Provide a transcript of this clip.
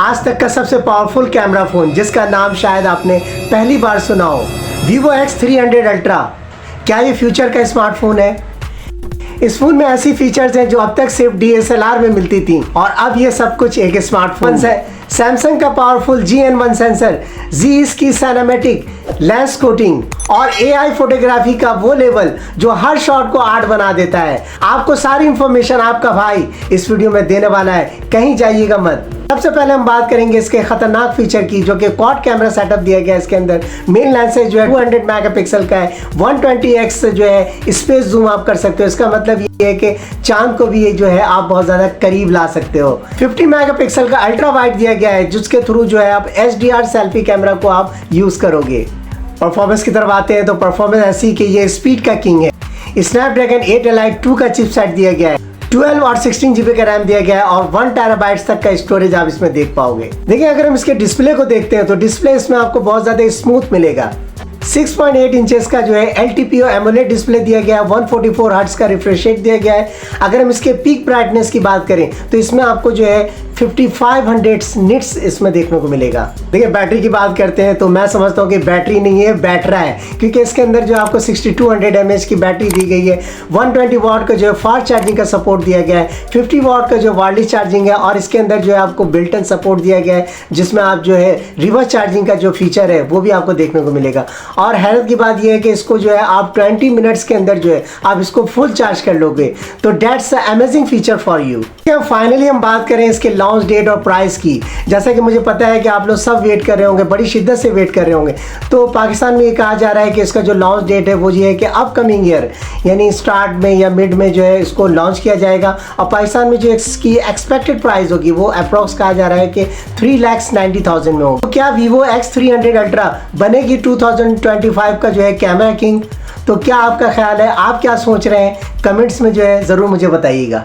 आज तक का सबसे पावरफुल कैमरा फ़ोन जिसका नाम शायद आपने पहली बार सुना हो, Vivo X300 अल्ट्रा। क्या ये फ्यूचर का स्मार्टफोन है? इस फोन में ऐसी फीचर्स हैं जो अब तक सिर्फ DSLR में मिलती थी और अब ये सब कुछ एक स्मार्टफोन है। सैमसंग का पावरफुल GN1 सेंसर, Z की सिनेमैटिक लेंस कोटिंग और AI फोटोग्राफी का वो लेवल जो हर शॉट को आर्ट बना देता है। आपको सारी इंफॉर्मेशन आपका भाई इस वीडियो में देने वाला है, कहीं जाइएगा मत। सबसे पहले हम बात करेंगे इसके खतरनाक फीचर की, जो कि क्वाड कैमरा सेटअप दिया गया है। इसके अंदर मेन लेंस जो है 200 मेगापिक्सल का है, 120x जो है स्पेस जूम आप कर सकते हो। इसका मतलब ये है कि चांद को भी ये जो है आप बहुत ज्यादा करीब ला सकते हो। 50 मेगापिक्सल का अल्ट्रा वाइड दिया गया है, जिसके थ्रू जो है आप HDR सेल्फी कैमरा को आप यूज करोगे। परफॉर्मेंस की तरफ आते हैं तो परफॉर्मेंस ऐसी कि ये स्पीड का किंग है। स्नैपड्रैगन 8 Elite 2 का चिपसेट दिया गया है, 12 और 16 GB का रैम दिया गया है और 1 TB तक का स्टोरेज आप इसमें देख पाओगे। देखिए, अगर हम इसके डिस्प्ले को देखते हैं तो डिस्प्ले इसमें आपको बहुत ज़्यादा स्मूथ मिलेगा। 6.8 इंचेस का जो है LTPO एमोलेड डिस्प्ले दिया गया है, 144 हर्ट्ज का रिफ्रेश रेट दिया गया है। अगर हम इसके पीक ब्राइटनेस की बात करें तो इसमें आपको जो है 5500 निट्स इसमें देखने को मिलेगा। देखिए, बैटरी की बात करते हैं तो मैं समझता हूँ कि बैटरी नहीं है, बैटरा है, क्योंकि इसके अंदर जो आपको 6200 mAh की बैटरी दी गई है। 120 वाट का जो है फास्ट चार्जिंग का सपोर्ट दिया गया है, 50 वाट का जो वायरलेस चार्जिंग है और इसके अंदर जो है आपको बिल्ट इन सपोर्ट दिया गया है, जिसमें आप जो है रिवर्स चार्जिंग का जो फीचर है वो भी आपको देखने को मिलेगा। और हैरत की बात यह है कि इसको जो है आप 20 मिनट्स के अंदर जो है आप इसको फुल चार्ज कर लोगे, तो that's amazing feature for you. Finally हम बात करें इसके लॉन्च डेट और प्राइस की। जैसा कि मुझे पता है कि आप लोग सब वेट कर रहे होंगे, बड़ी शिद्दत से वेट कर रहे होंगे। तो पाकिस्तान में ये कहा जा रहा है कि इसका जो लॉन्च डेट है वो ये है कि अपकमिंग ईयर यानी स्टार्ट में या मिड में जो है इसको लॉन्च किया जाएगा। और पाकिस्तान में जो इसकी एक्सपेक्टेड प्राइस होगी वो अप्रॉक्स कहा जा रहा है कि 3,90,000 में होगी। तो क्या Vivo X300 अल्ट्रा बनेगी 2025 का जो है कैमरा किंग? तो क्या आपका ख्याल है, आप क्या सोच रहे हैं? कमेंट्स में जो है ज़रूर मुझे बताइएगा।